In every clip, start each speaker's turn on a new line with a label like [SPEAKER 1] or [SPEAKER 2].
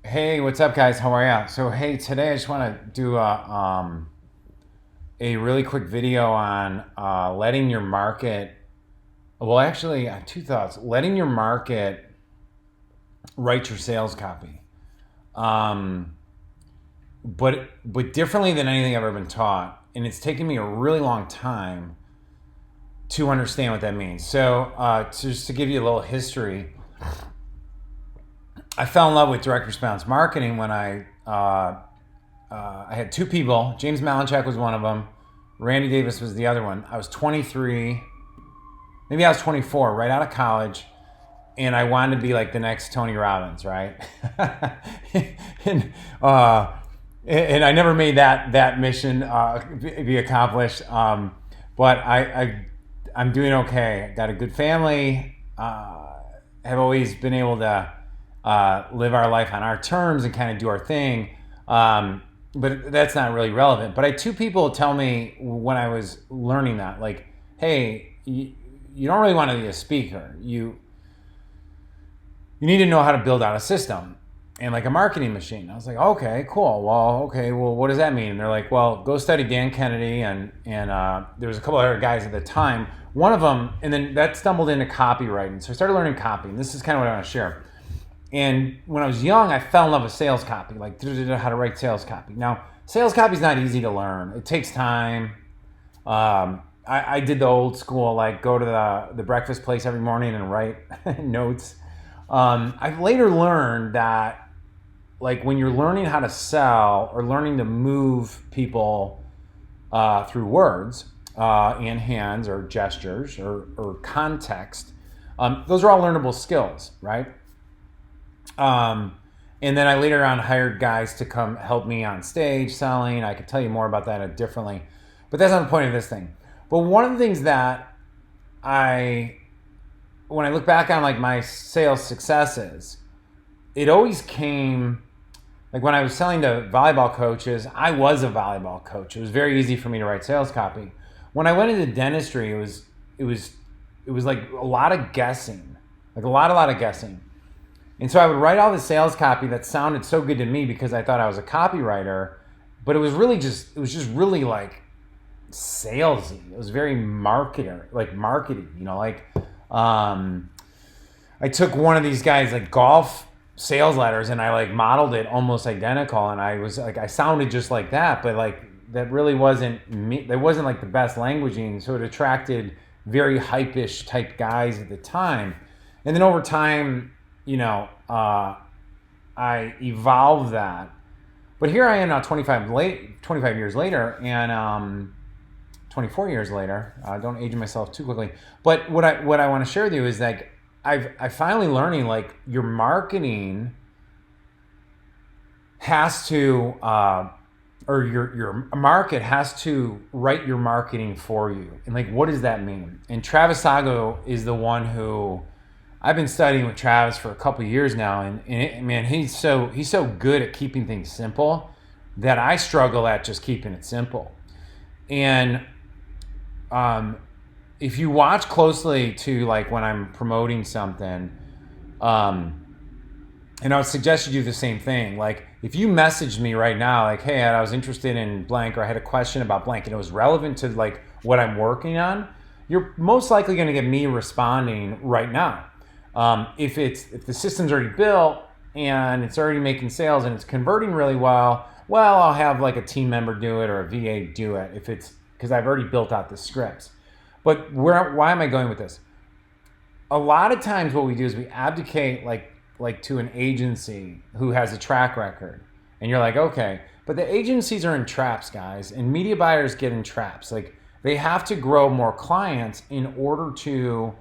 [SPEAKER 1] Hey, what's up, guys? How are ya? So, hey, today I just want to do a really quick video on letting your market. Well, actually, two thoughts. Letting your market write your sales copy, um, but differently than anything I've ever been taught, and it's taken me a really long time to understand what that means. So, just to give you a little history, I fell in love with direct response marketing when I had two people. James Malinchak was one of them. Randy Davis was the other one. I was 23, maybe I was 24, right out of college, and I wanted to be like the next Tony Robbins, right? and and I never made that mission be accomplished. But I'm doing okay. I got a good family. Have always been able to live our life on our terms and kind of do our thing. But that's not really relevant. But I had two people tell me when I was learning that, like, hey, you don't really want to be a speaker. You need to know how to build out a system and like a marketing machine. I was like, okay, cool. Well, what does that mean? And they're like, well, go study Dan Kennedy. And there was a couple other guys at the time. One of them, and then that stumbled into copywriting. So I started learning copy. And this is kind of what I want to share. And when I was young, I fell in love with sales copy, like how to write sales copy. Now, sales copy is not easy to learn. It takes time. I did the old school, like go to the breakfast place every morning and write notes. I've later learned that, like, when you're learning how to sell or learning to move people through words and hands or gestures or context, those are all learnable skills, right? And then I later on hired guys to come help me on stage selling. I could tell you more about that differently, but that's not the point of this thing. But one of the things that when I look back on like my sales successes, it always came, like when I was selling to volleyball coaches, I was a volleyball coach. It was very easy for me to write sales copy. When I went into dentistry, it was like a lot of guessing, like a lot of guessing. And so I would write all the sales copy that sounded so good to me because I thought I was a copywriter, but it was just really like salesy. It was very marketing, I took one of these guys like golf sales letters and I like modeled it almost identical. And I was like, I sounded just like that, but like that really wasn't me. That wasn't like the best languaging. So it attracted very hype-ish type guys at the time. And then over time, I evolved that. But here I am now 25 years later and 24 years later. Don't age myself too quickly. But what I want to share with you is like I finally learning like your marketing has to or your market has to write your marketing for you. And like, what does that mean? And Travis Sago is the one who I've been studying with Travis for a couple of years now, and man, he's so good at keeping things simple that I struggle at just keeping it simple. And if you watch closely to like when I'm promoting something, and I would suggest you do the same thing. Like if you messaged me right now, like, hey, I was interested in blank, or I had a question about blank, and it was relevant to like what I'm working on, you're most likely going to get me responding right now. If the system's already built and it's already making sales and it's converting really well, I'll have like a team member do it or a VA do it if it's because I've already built out the scripts. But why am I going with this? A lot of times what we do is we abdicate like to an agency who has a track record, and you're like, okay, but the agencies are in traps, guys, and media buyers get in traps. Like they have to grow more clients in order to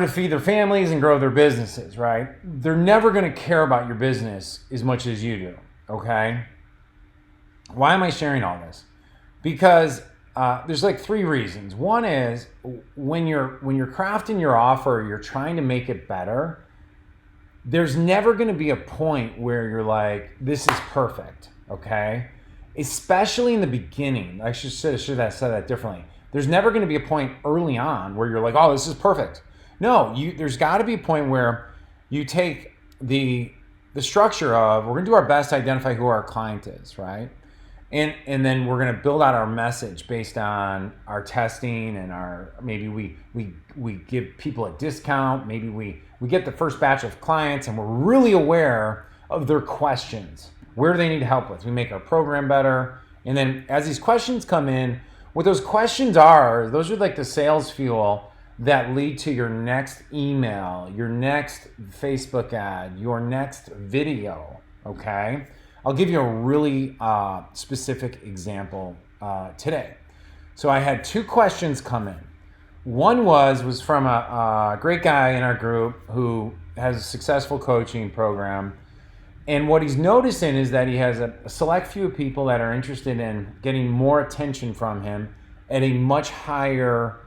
[SPEAKER 1] feed their families and grow their businesses, right? They're never going to care about your business as much as you do, okay? Why am I sharing all this? Because there's like three reasons. One is when you're crafting your offer, you're trying to make it better, there's never going to be a point where you're like, this is perfect, okay? Especially in the beginning. I should have said that differently. There's never going to be a point early on where you're like, oh, this is perfect. No, there's got to be a point where you take the structure of, we're going to do our best to identify who our client is, right? And then we're going to build out our message based on our testing and maybe we give people a discount. Maybe we get the first batch of clients and we're really aware of their questions. Where do they need help with? We make our program better. And then as these questions come in, what those questions are, those are like the sales fuel that lead to your next email, your next Facebook ad, your next video, okay? I'll give you a really specific example today. So I had 2 questions come in. One was from a great guy in our group who has a successful coaching program. And what he's noticing is that he has a select few of people that are interested in getting more attention from him at a much higher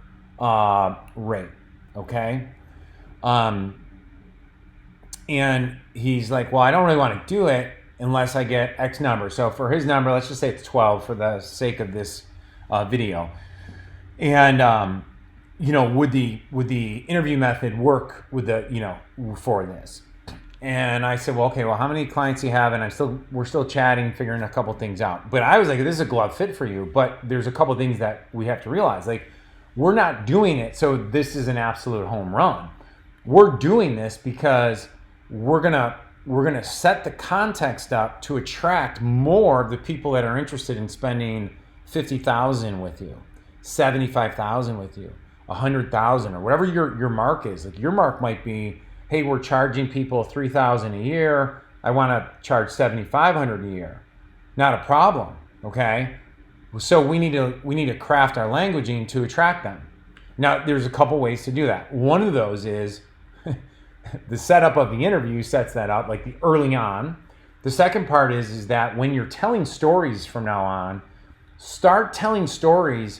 [SPEAKER 1] rate, okay? And he's like, well, I don't really want to do it unless I get X number. So for his number, let's just say it's 12 for the sake of this video. And would the interview method work with for this? And I said, well, how many clients do you have? And we're still chatting, figuring a couple things out. But I was like, this is a glove fit for you, but there's a couple things that we have to realize. Like, we're not doing it so this is an absolute home run. We're doing this because we're gonna set the context up to attract more of the people that are interested in spending $50,000 with you, $75,000 with you, $100,000, or whatever your mark is. Like, your mark might be, hey, we're charging people $3,000 a year. I want to charge $7,500 a year. Not a problem, okay? So we need to craft our languaging to attract them. Now, there's a couple ways to do that. One of those is the setup of the interview sets that up, like the early on. The second part is that when you're telling stories from now on, start telling stories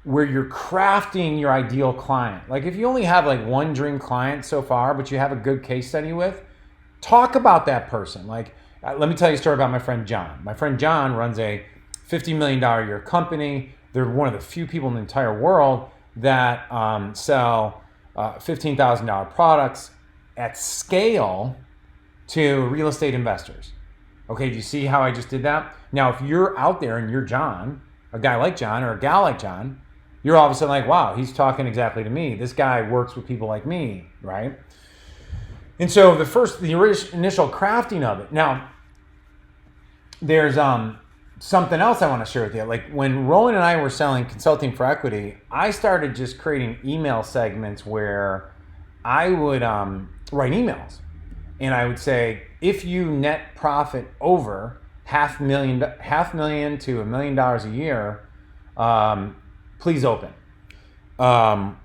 [SPEAKER 1] where you're crafting your ideal client. Like, if you only have like one dream client so far, but you have a good case study with, talk about that person. Like, let me tell you a story about my friend John. My friend John runs a $50 million a year company. They're one of the few people in the entire world that sell $15,000 products at scale to real estate investors. Okay, do you see how I just did that? Now, if you're out there and you're John, a guy like John or a gal like John, you're all of a sudden like, wow, he's talking exactly to me. This guy works with people like me, right? And so the initial crafting of it. Now, there's something else I want to share with you. Like, when Roland and I were selling consulting for equity, I started just creating email segments where I would write emails. And I would say, if you net profit over $500,000 to $1 million a year, please open. And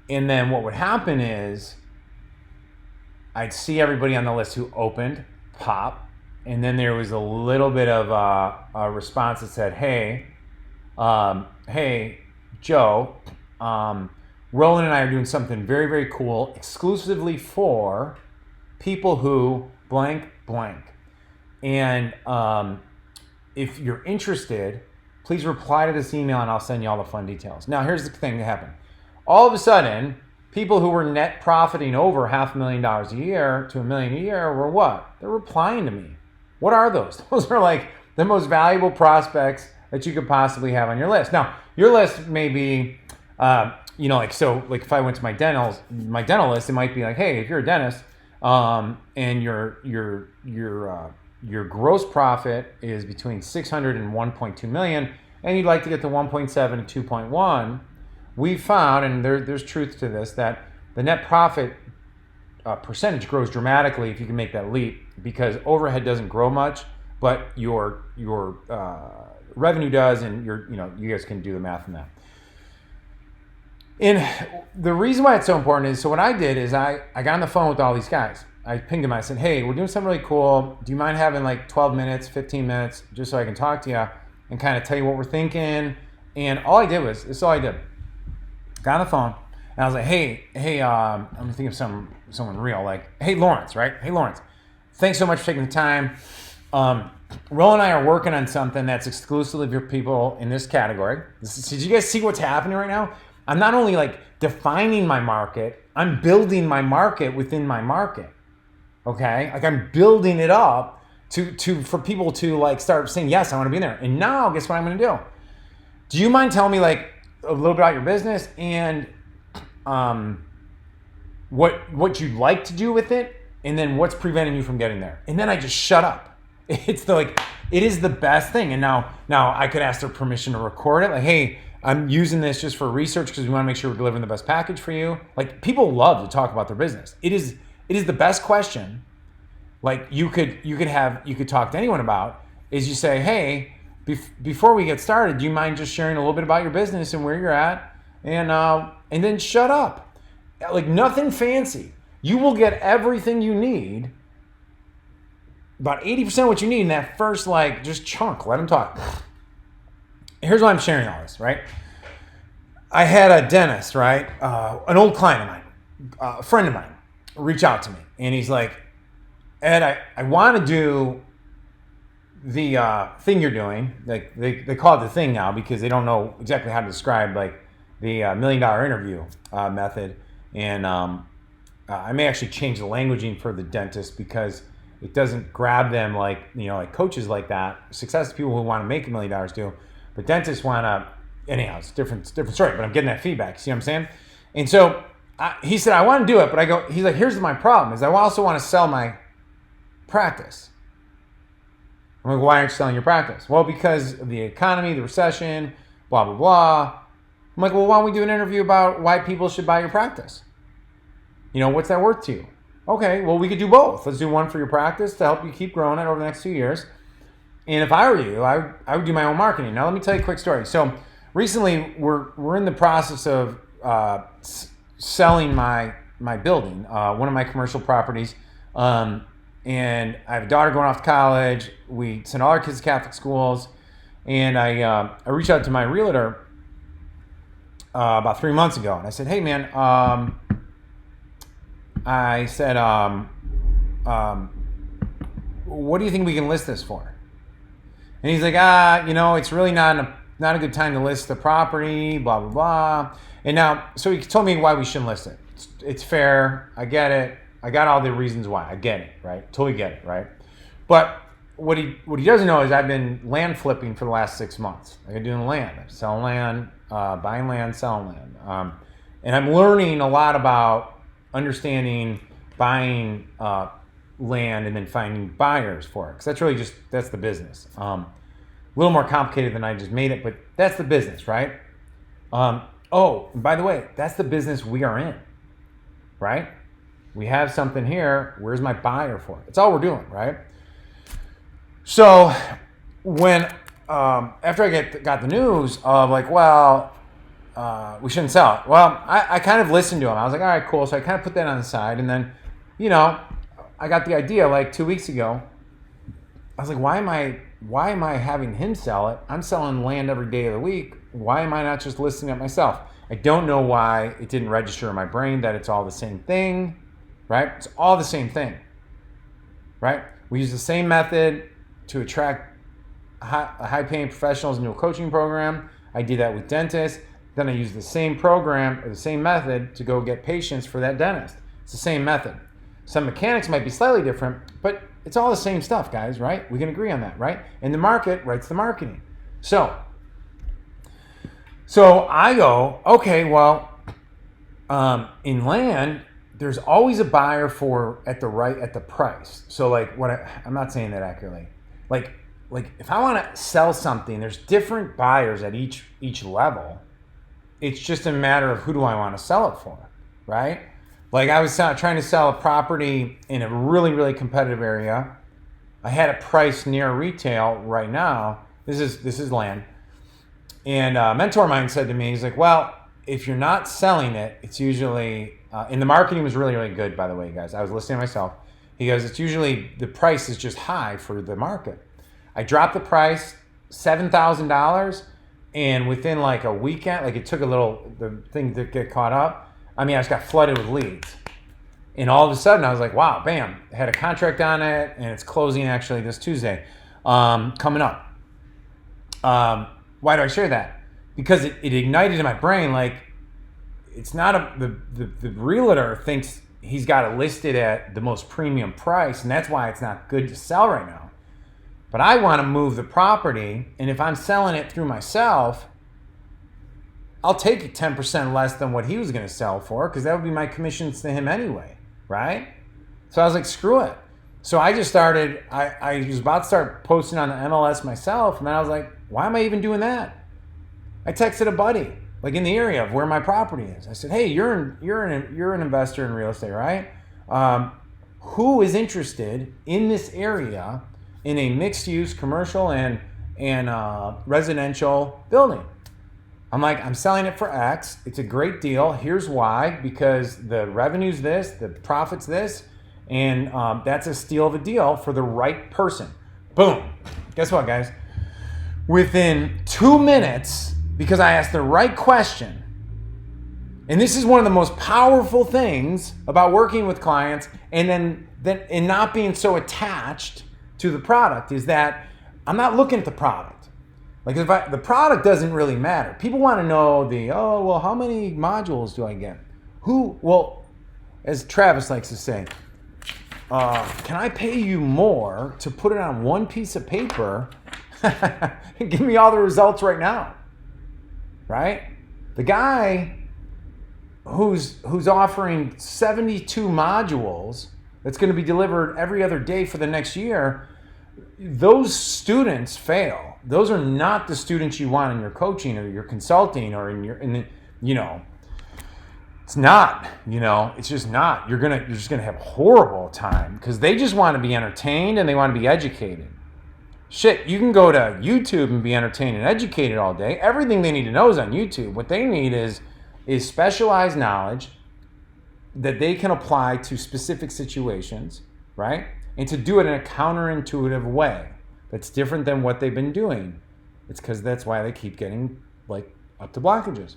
[SPEAKER 1] then what would happen is I'd see everybody on the list who opened pop, and then there was a little bit of a response that said, hey, Joe, Roland and I are doing something very, very cool exclusively for people who blank, blank. And if you're interested, please reply to this email and I'll send you all the fun details. Now, here's the thing that happened. All of a sudden, people who were net profiting over $500,000 a year to $1 million a year were what? They're replying to me. What are those? Those are like the most valuable prospects that you could possibly have on your list. Now, your list may be, like if I went to my dental list, it might be like, hey, if you're a dentist and your gross profit is between 600 and 1.2 million, and you'd like to get to 1.7 to 2.1, we found, and there's truth to this, that the net profit percentage grows dramatically if you can make that leap, because overhead doesn't grow much, but your revenue does, and you guys can do the math on that. And the reason why it's so important is, so what I did is I got on the phone with all these guys. I pinged them. I said, hey, we're doing something really cool. Do you mind having like 12 minutes, 15 minutes, just so I can talk to you and kind of tell you what we're thinking? And all I did was, this all I did. Got on the phone, and I was like, hey, let me think of someone real. Like, hey, Lawrence, right? Hey, Lawrence, thanks so much for taking the time. Roland and I are working on something that's exclusively for people in this category. Did you guys see what's happening right now? I'm not only like defining my market, I'm building my market within my market. Okay, like I'm building it up for people to like start saying yes, I want to be in there. And now, guess what I'm going to do? Do you mind telling me like a little bit about your business and what you'd like to do with it, and then what's preventing you from getting there? And then I just shut up. It's it is the best thing. And now I could ask their permission to record it. Like, hey, I'm using this just for research because we want to make sure we're delivering the best package for you. Like, people love to talk about their business. It is the best question. Like you could talk to anyone about is you say, hey, before we get started, do you mind just sharing a little bit about your business and where you're at, and then shut up. Like, nothing fancy. You will get everything you need, about 80% of what you need in that first, like, just chunk. Let them talk. Here's why I'm sharing all this, right? I had a dentist, right? An old client of mine, a friend of mine, reach out to me. And he's like, Ed, I want to do the thing you're doing. Like, they call it the thing now because they don't know exactly how to describe, like, the $1 million interview method. And I may actually change the languaging for the dentist because it doesn't grab them like, like coaches like that. Success people who want to make $1 million do. But dentists want to, anyhow, it's a different story, but I'm getting that feedback. See what I'm saying? And so he said, I want to do it, but he's like, here's my problem is I also want to sell my practice. I'm like, why aren't you selling your practice? Well, because of the economy, the recession, blah, blah, blah. I'm like, well, why don't we do an interview about why people should buy your practice? What's that worth to you? Okay, well, we could do both. Let's do one for your practice to help you keep growing it over the next 2 years. And if I were you, I would do my own marketing. Now, let me tell you a quick story. So recently, we're in the process of selling my building, one of my commercial properties. And I have a daughter going off to college. We send all our kids to Catholic schools. And I reached out to my realtor about 3 months ago. And I said, hey, man, what do you think we can list this for? And he's like, it's really not a good time to list the property, blah, blah, blah. And now, so he told me why we shouldn't list it. It's fair. I get it. I got all the reasons why. I get it, right? Totally get it, right? But what he doesn't know is I've been land flipping for the last 6 months. I've been doing land, selling land, buying land, selling land. And I'm learning a lot about understanding buying land and then finding buyers for it. Because that's really that's the business. A little more complicated than I just made it, but that's the business, right? And by the way, that's the business we are in, right? We have something here. Where's my buyer for it? That's all we're doing, right? So when after I got the news of like, well, we shouldn't sell it. Well, I kind of listened to him. I was like, all right, cool. So I kind of put that on the side. And then, I got the idea like 2 weeks ago. I was like, why am I having him sell it? I'm selling land every day of the week. Why am I not just listing it myself? I don't know why it didn't register in my brain that it's all the same thing, right? It's all the same thing, right? We use the same method to attract high-paying professionals into a coaching program. I did that with dentists. Then I use the same program or the same method to go get patients for that dentist. It's the same method. Some mechanics might be slightly different, but it's all the same stuff, guys, right? We can agree on that, right? And the market writes the marketing. So I go, okay, well, in land, there's always a buyer at the price. So like I'm not saying that accurately. Like if I want to sell something, there's different buyers at each level. It's just a matter of who do I want to sell it for, right? Like I was trying to sell a property in a really, really competitive area. I had it priced near retail right now. This is land. And a mentor of mine said to me, he's like, well, if you're not selling it, it's usually, and the marketing was really, really good, by the way, guys. I was listening to myself. He goes, it's usually, the price is just high for the market. I dropped the price, $7,000, and within like a weekend, like it took the thing to get caught up. I just got flooded with leads. And all of a sudden, I was like, wow, bam, I had a contract on it, and it's closing actually this Tuesday, coming up. Why do I share that? Because it ignited in my brain, like, it's not the realtor thinks he's got it listed at the most premium price, and that's why it's not good to sell right now. But I want to move the property, and if I'm selling it through myself, I'll take it 10% less than what he was going to sell for, because that would be my commissions to him anyway, right? So I was like, screw it. So I just started, I was about to start posting on the MLS myself, and then I was like, why am I even doing that? I texted a buddy, like in the area of where my property is. I said, hey, you're an investor in real estate, right? Who is interested in this area in a mixed-use commercial and residential building? I'm like, I'm selling it for X. It's a great deal. Here's why: because the revenue's this, the profit's this, and that's a steal of a deal for the right person. Boom. Guess what, guys? Within 2 minutes, because I asked the right question, and this is one of the most powerful things about working with clients and not being so attached to the product, is that I'm not looking at the product. Like the product doesn't really matter. People want to know how many modules do I get? As Travis likes to say, can I pay you more to put it on one piece of paper and give me all the results right now? Right? The guy who's offering 72 modules that's going to be delivered every other day for the next year, those students fail. Those are not the students you want in your coaching or your consulting or it's not, it's just not. You're just gonna have a horrible time because they just want to be entertained and they want to be educated. Shit, you can go to YouTube and be entertained and educated all day. Everything they need to know is on YouTube. What they need is specialized knowledge that they can apply to specific situations, right? And to do it in a counterintuitive way that's different than what they've been doing. It's because that's why they keep getting up to blockages.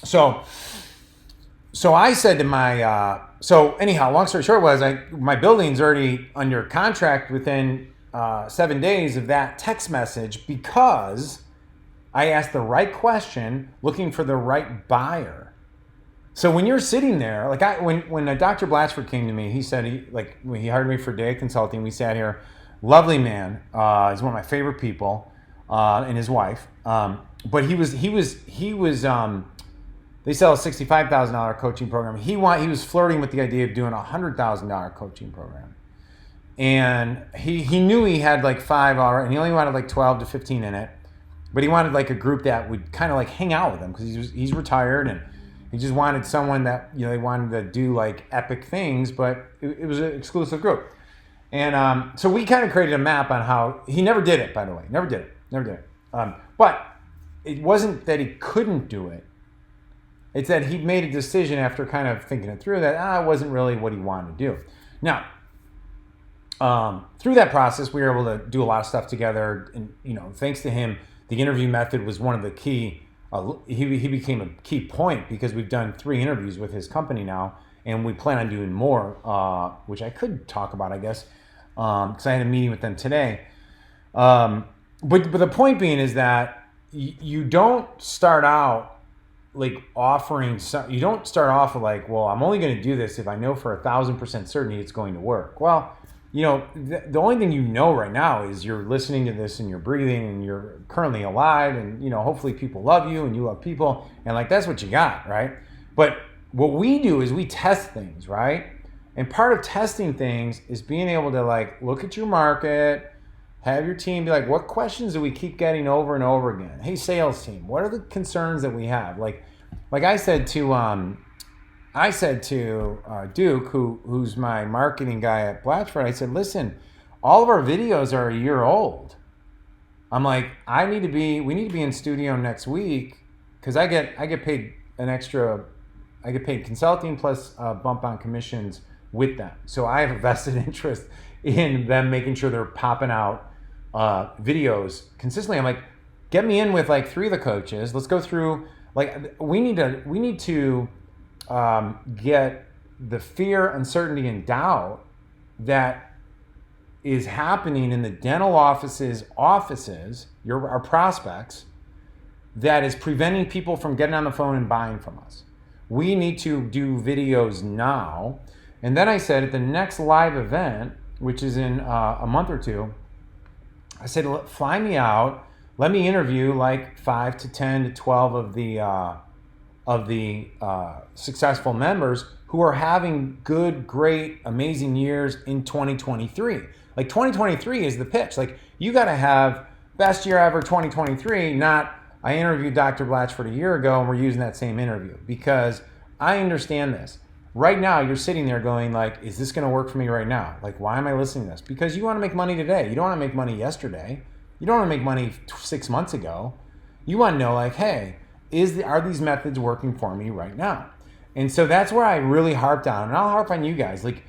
[SPEAKER 1] So I said to anyhow, long story short was my building's already under contract within 7 days of that text message because I asked the right question looking for the right buyer. So when you're sitting there, when Dr. Blatchford came to me, he said he hired me for day consulting. We sat here, lovely man. He's one of my favorite people, and his wife. But he was. They sell a $65,000 coaching program. He was flirting with the idea of doing a $100,000 coaching program, and he knew he had 5 already, and he only wanted 12 to 15 in it. But he wanted a group that would kind of hang out with him because he's retired and. He just wanted someone that, they wanted to do epic things, but it was an exclusive group. And so we kind of created a map on how, he never did it, by the way, never did it. But it wasn't that he couldn't do it. It's that he made a decision after kind of thinking it through that it wasn't really what he wanted to do. Now, through that process, we were able to do a lot of stuff together. And, thanks to him, the interview method was one of the key. He became a key point because we've done 3 interviews with his company now, and we plan on doing more, which I could talk about, I guess, because I had a meeting with them today. But the point being is that you don't start out offering some. You don't start off with I'm only going to do this if I know for 1,000% certainty it's going to work. Well. The only thing right now is you're listening to this and you're breathing and you're currently alive and, hopefully people love you and you love people and that's what you got, right? But what we do is we test things, right? And part of testing things is being able to look at your market, have your team be what questions do we keep getting over and over again? Hey, sales team, what are the concerns that we have? I said to Duke, who's my marketing guy at Blatchford, I said, listen, all of our videos are a year old. I'm we need to be in studio next week because I get paid I get paid consulting plus a bump on commissions with them. So I have a vested interest in them making sure they're popping out videos consistently. I'm get me in with 3 of the coaches. Let's go through, we need to get the fear, uncertainty, and doubt that is happening in the dental offices, our prospects, that is preventing people from getting on the phone and buying from us. we need to do videos now. And then I said at the next live event, which is in a month or two, I said, fly me out. Let me interview like 5 to 10 to 12 of the successful members who are having good, great, amazing years in 2023. Like 2023 is the pitch. Like you got to have best year ever 2023, not I interviewed Dr. Blatchford a year ago and we're using that same interview, because I understand this. Right now, you're sitting there going like, is this going to work for me right now? Like, why am I listening to this? Because you want to make money today. You don't want to make money yesterday. You don't want to make money 6 months ago. You want to know like, hey, are these methods working for me right now? And so that's where I really harped on, and I'll harp on you guys. Like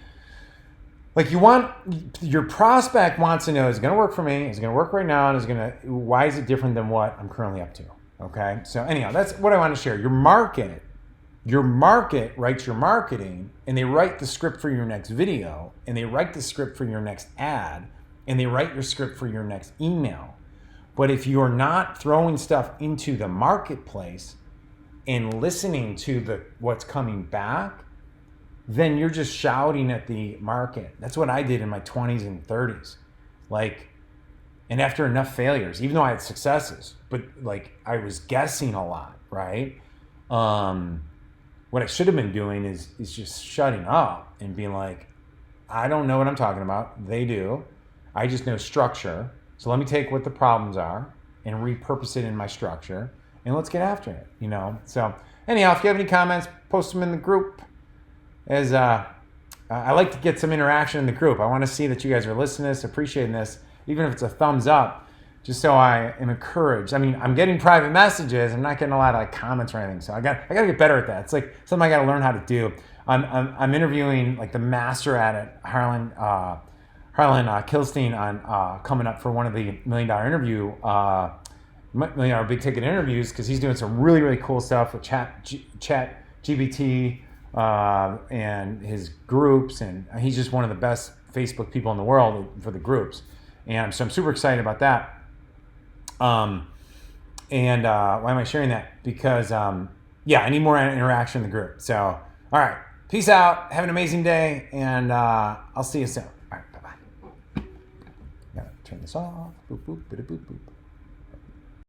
[SPEAKER 1] your prospect wants to know, is it going to work for me? Is it going to work right now? And why is it different than what I'm currently up to? Okay. So anyhow, that's what I want to share. Your market writes your marketing, and they write the script for your next video, and they write the script for your next ad, and they write your script for your next email. But if you're not throwing stuff into the marketplace and listening to what's coming back, then you're just shouting at the market. That's what I did in my 20s and 30s. And after enough failures, even though I had successes, but like I was guessing a lot, right? What I should have been doing is just shutting up and being like, I don't know what I'm talking about. They do. I just know structure. So let me take what the problems are and repurpose it in my structure, and let's get after it, you know? So anyhow, if you have any comments, post them in the group. As I like to get some interaction in the group. I want to see that you guys are listening to this, appreciating this, even if it's a thumbs up, just so I am encouraged. I mean, I'm getting private messages. I'm not getting a lot of like comments or anything. So I got to get better at that. It's like something I got to learn how to do. I'm interviewing like the master at it, Harlan Kilstein, on coming up for one of the $1 million big ticket interviews, because he's doing some really, really cool stuff with chat GBT and his groups, and he's just one of the best Facebook people in the world for the groups. And so I'm super excited about that. Why am I sharing that? Because, I need more interaction in the group. So, all right. Peace out. Have an amazing day. And I'll see you soon. All right. Bye-bye. Gotta turn this off. Boop, boop, boop, boop, boop.